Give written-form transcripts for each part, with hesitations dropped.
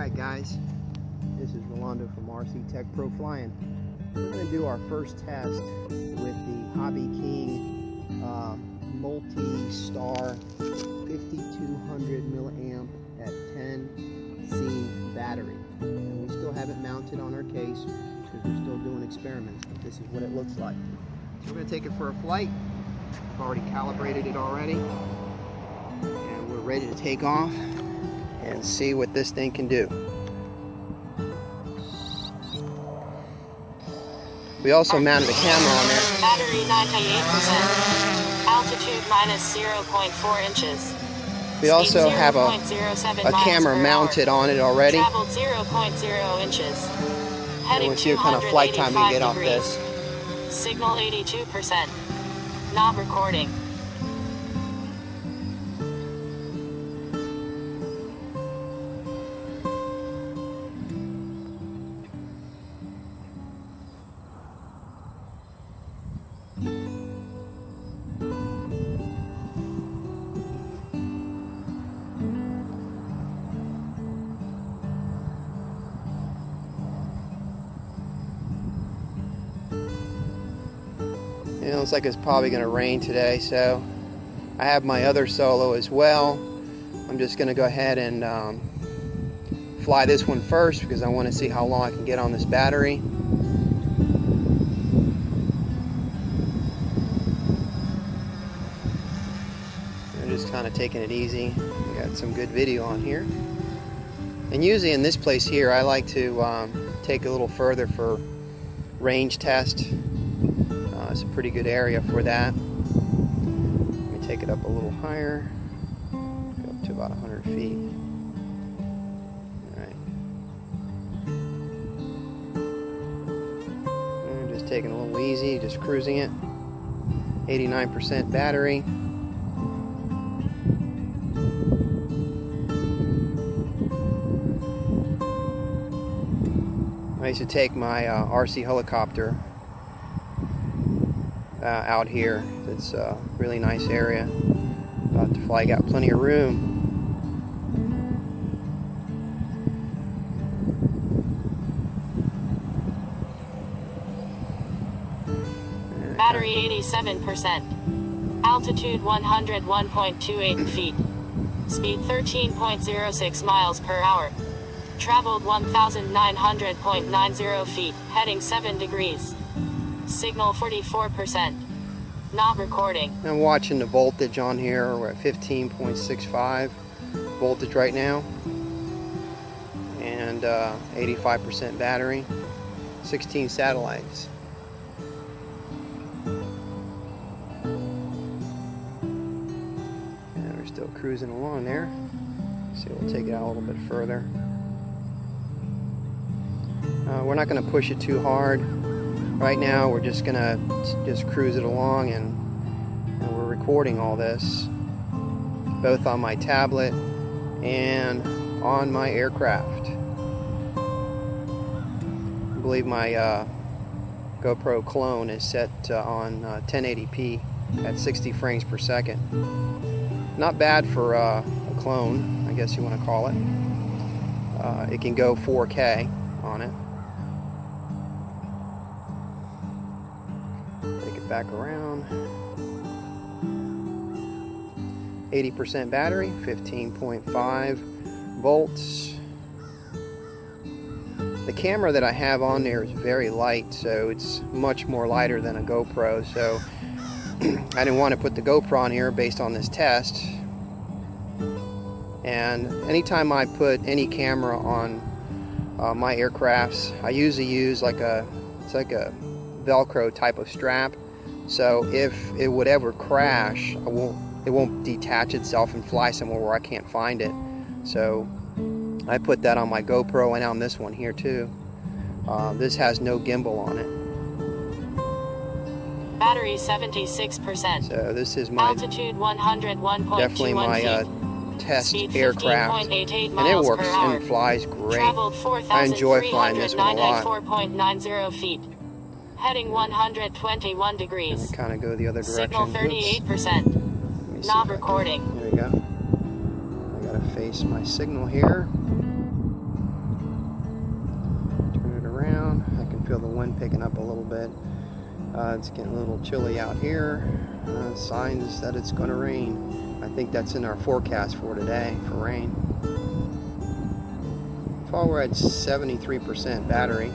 Alright guys, this is Rolando from RC Tech Pro Flying. We're going to do our first test with the Hobby King multi-star 5200 milliamp at 10C battery. And we still have it mounted on our case because we're still doing experiments, but this is what it looks like. So we're going to take it for a flight. I've already calibrated it already. And we're ready to take off and see what this thing can do. We also mounted a camera on there. Battery 98%. Altitude minus 0.4 inches. We also have a camera mounted on it already. Traveled 0.0 inches. Heading we'll see what kind of flight time we get off this. Signal 82%. Not recording. It looks like it's probably going to rain today, so I have my other solo as well. I'm just going to go ahead and fly this one first because I want to see how long I can get on this battery. I'm just kind of taking it easy. We got some good video on here. And usually in this place here, I like to take a little further for range test. It's a pretty good area for that. Let me take it up a little higher. Go up to about 100 feet. Alright. And just taking it a little easy, just cruising it. 89% battery. I used to take my RC helicopter out here. It's a really nice area. About to fly, got plenty of room. Battery 87%. Altitude 101.28 feet. Speed 13.06 miles per hour. Traveled 1,900.90 feet, heading 7 degrees. Signal 44%. Not recording. I'm watching the voltage on here. We're at 15.65 voltage right now. And 85% battery. 16 satellites. And we're still cruising along there. So we'll take it out a little bit further. We're not going to push it too hard. Right now we're just gonna cruise it along, and we're recording all this both on my tablet and on my aircraft. I believe my GoPro clone is set on 1080p at 60 frames per second. Not bad for a clone, I guess you want to call it. It can go 4K on it. Back around. 80% battery, 15.5 volts. The camera that I have on there is very light, so it's much more lighter than a GoPro, so I didn't want to put the GoPro on here based on this test. And anytime I put any camera on my aircrafts, I usually use it's like a Velcro type of strap. So if it would ever crash, it won't detach itself and fly somewhere where I can't find it. So I put that on my GoPro and on this one here too. This has no gimbal on it. Battery 76%. So this is my altitude 101.21 definitely my test Speed aircraft, and it works and flies great. I enjoy flying this one a lot. 4.90 feet. Heading 121 degrees. Kind of go the other direction. Signal 38%. Not recording. There we go. I gotta face my signal here. wind picking up a little bit. It's getting a little chilly out here. Signs that it's going to rain. I think that's in our forecast for today for rain. Far we're at 73% battery.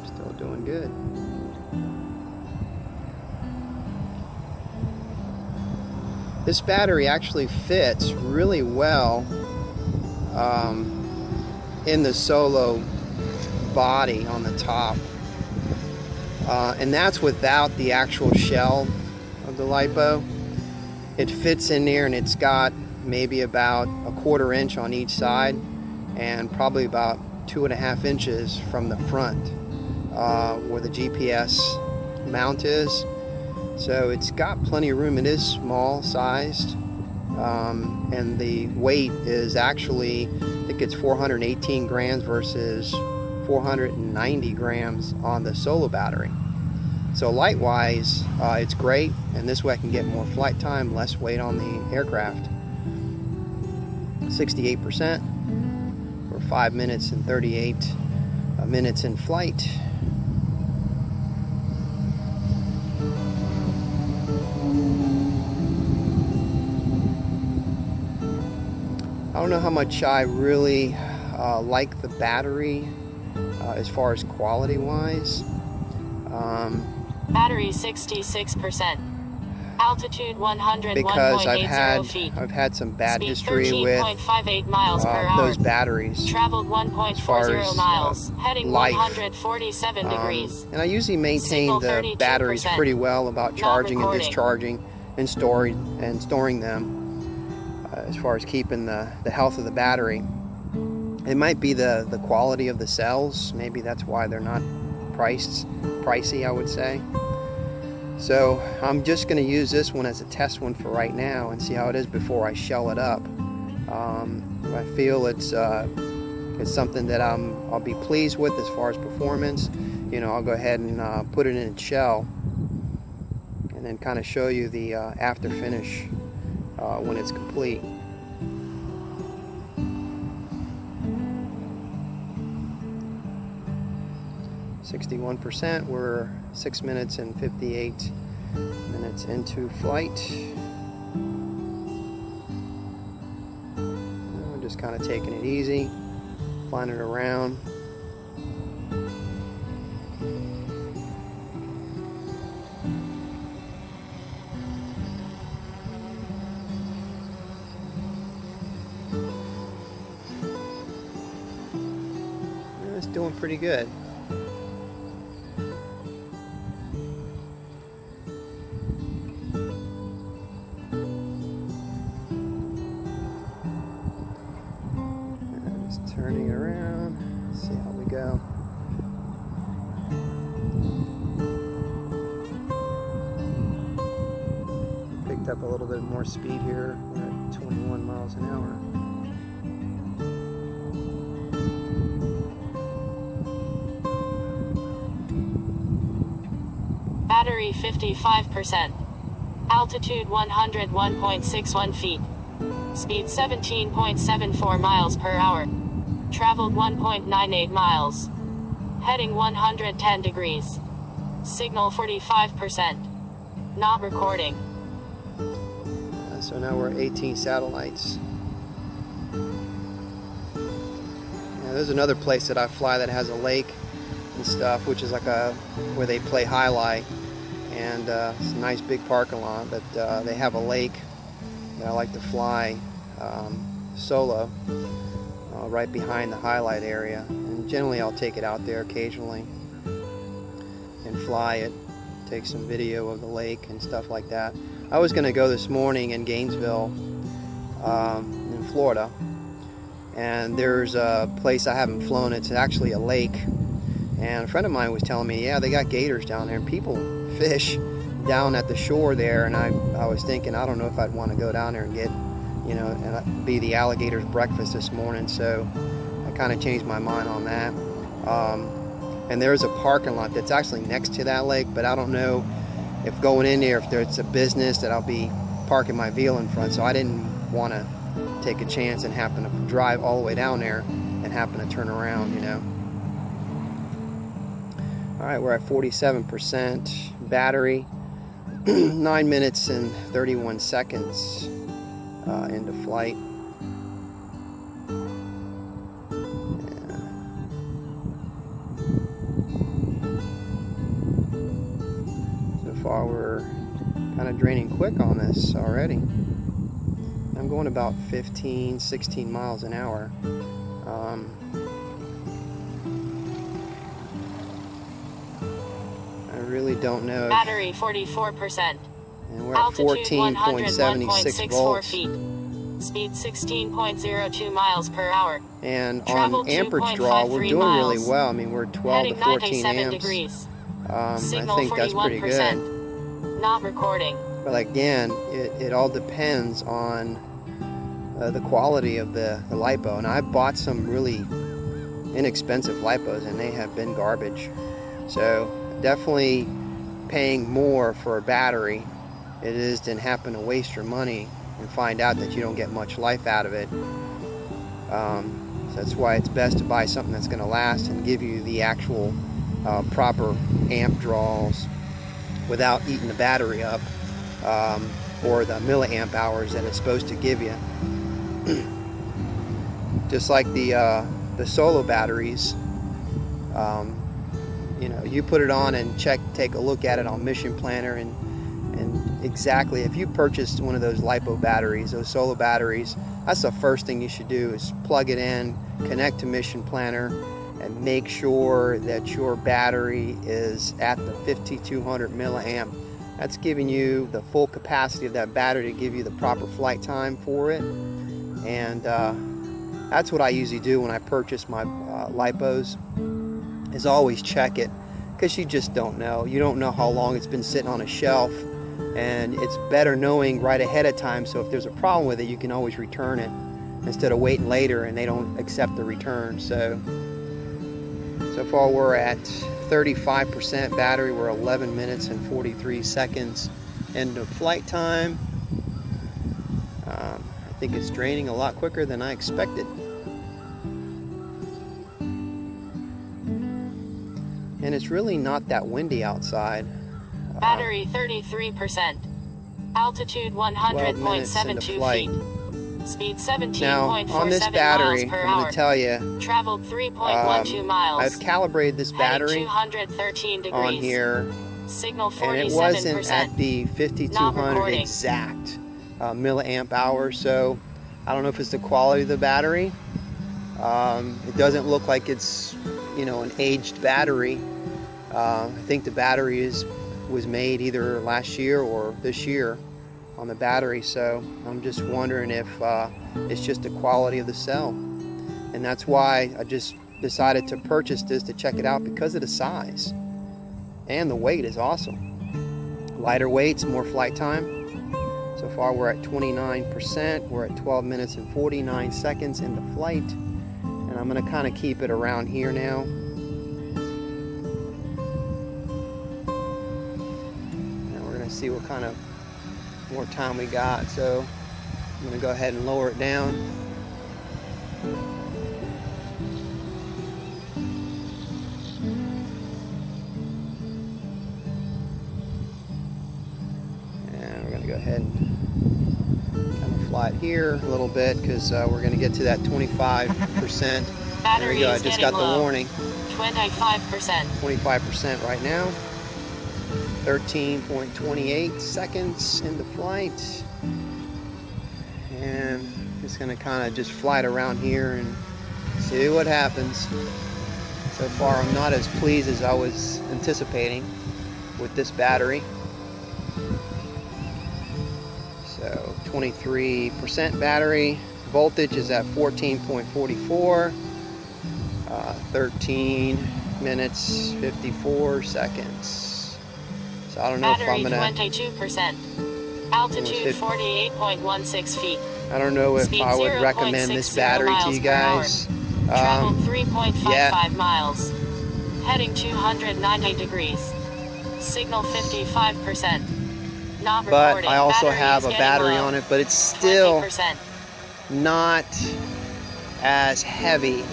Still doing good. This battery actually fits really well in the Solo body on the top. And that's without the actual shell of the lipo. It fits in there, and it's got maybe about 1/4 inch on each side and probably about 2.5 inches from the front where the GPS mount is. So it's got plenty of room. It is small sized, and the weight is actually, I think it's 418 grams versus 490 grams on the Solo battery. So light wise, it's great, and this way I can get more flight time, less weight on the aircraft. 68% for 5 minutes and 38 minutes in flight. I don't know how much I really like the battery as far as quality wise. Battery 66%. Altitude 101.80 because feet. I've had some bad Speed history with 13.58 miles per hour. those batteries. Traveled 1.40 miles. Heading life. 147 degrees. And I usually maintain the batteries pretty well about charging and discharging and storing them as far as keeping the health of the battery. It might be the quality of the cells. Maybe that's why they're not pricey, I would say. So I'm just going to use this one as a test one for right now and see how it is before I shell it up. If I feel it's something that I'll be pleased with as far as performance, you know, I'll go ahead and put it in its shell and then kind of show you the after finish when it's complete. %. We're 6 minutes and 58 minutes into flight. We're just kind of taking it easy, flying it around. It's doing pretty good. Turning around, see how we go. Picked up a little bit more speed here. We're at 21 miles an hour. Battery 55%. Altitude 101.61 feet. Speed 17.74 miles per hour. Traveled 1.98 miles. Heading 110 degrees. Signal 45%. Not recording. So now we're at 18 satellites. Now, there's another place that I fly that has a lake and stuff, which is like where they play highlight, and it's a nice big parking lot, but they have a lake that I like to fly solo. Right behind the highlight area, and generally I'll take it out there occasionally and fly it, take some video of the lake and stuff like that. I was going to go this morning in Gainesville in Florida, and there's a place I haven't flown. It's actually a lake, and a friend of mine was telling me, yeah, they got gators down there and people fish down at the shore there, and I was thinking, I don't know if I'd want to go down there and get, you know, and be the alligator's breakfast this morning. So I kind of changed my mind on that. And there's a parking lot that's actually next to that lake, but I don't know if going in there, if there's a business that I'll be parking my vehicle in front. So I didn't want to take a chance and happen to drive all the way down there and happen to turn around, you know. All right, we're at 47% battery. 9 minutes and 31 seconds into flight. So far we're kind of draining quick on this already. I'm going about 15, 16 miles an hour. I really don't know. Battery 44%. And we're at 14.76 volts. Feet. Speed 16.02 miles per hour. And Travel on amperage draw, we're doing miles. really well. I mean, we're 12 Heading to 14 amps. Degrees. I Signal think that's pretty good. Not recording. But again, it all depends on the quality of the lipo. And I bought some really inexpensive lipos, and they have been garbage. So definitely paying more for a battery it is than happen to waste your money and find out that you don't get much life out of it. So that's why it's best to buy something that's going to last and give you the actual proper amp draws without eating the battery up, or the milliamp hours that it's supposed to give you. Just like the solo batteries, you know, you put it on and take a look at it on Mission Planner, and exactly, if you purchased one of those lipo batteries, those solo batteries, that's the first thing you should do is plug it in, connect to Mission Planner, and make sure that your battery is at the 5200 milliamp. That's giving you the full capacity of that battery to give you the proper flight time for it. And that's what I usually do when I purchase my lipos, is always check it, because you just don't know. You don't know how long it's been sitting on a shelf, and it's better knowing right ahead of time, so if there's a problem with it, you can always return it instead of waiting later and they don't accept the return. So far we're at 35% battery. We're 11 minutes and 43 seconds into flight time. I think it's draining a lot quicker than I expected. And it's really not that windy outside. Battery 33%. Altitude 100.72 feet. Speed 17.47 now, on this battery, miles per I'm hour. going to tell you, Traveled 3.12 miles. I've calibrated this battery 213 degrees. on here, Signal 47%. and it wasn't at the 5200 exact milliamp hours. So I don't know if it's the quality of the battery. It doesn't look like it's, you know, an aged battery. I think the battery was made either last year or this year on the battery, so I'm just wondering if it's just the quality of the cell. And that's why I just decided to purchase this, to check it out, because of the size. And the weight is awesome. Lighter weights, more flight time. So far we're at 29%. We're at 12 minutes and 49 seconds into flight. And I'm going to kind of keep it around here now. And we're going to see what kind of more time we got. So I'm going to go ahead and lower it down. And we're going to go ahead and kind of fly it here a little bit, because we're going to get to that 25%. There we go, I just got the warning. 25%. 25% right now. 13.28 seconds into flight. And just going to kind of just fly it around here and see what happens. So far I'm not as pleased as I was anticipating with this battery. So 23% battery. Voltage is at 14.44. 13 minutes 54 seconds. So I don't know battery if I'm gonna. 22%. Altitude 48.16 feet. I don't know if Speed I would recommend this battery to you guys. Traveled 3.55 miles. Heading 290 degrees. Signal 55%. Not recording. But I also battery have a battery on it, but it's still 20%. not as heavy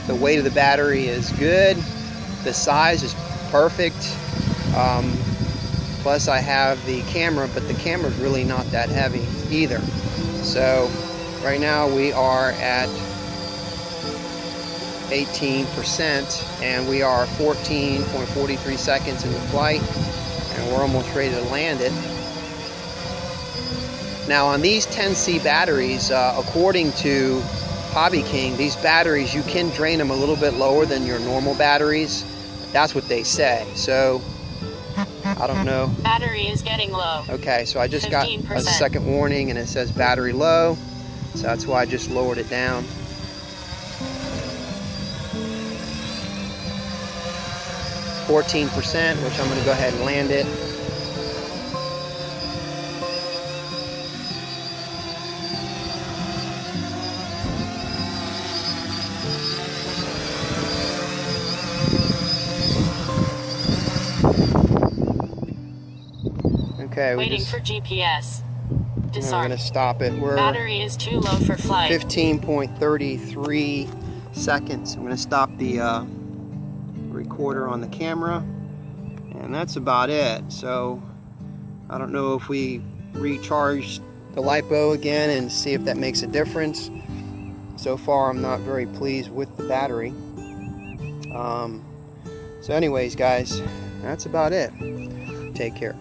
The weight of the battery is good. The size is perfect. Plus I have the camera, but the camera is really not that heavy either. So right now we are at 18% and we are 14.43 seconds into flight, and we're almost ready to land it. Now on these 10C batteries, according to Hobby King, these batteries, you can drain them a little bit lower than your normal batteries. That's what they say. So I don't know. Battery is getting low. Okay, so I just 15%. Got a second warning and it says battery low. So that's why I just lowered it down. %, which I'm going to go ahead and land it. Okay, waiting for GPS. We're going to stop it. Battery is too low for flight. 15.33 seconds. I'm going to stop the recorder on the camera, and that's about it. So I don't know if we recharge the lipo again and see if that makes a difference. So far I'm not very pleased with the battery. So anyways guys, that's about it. Take care.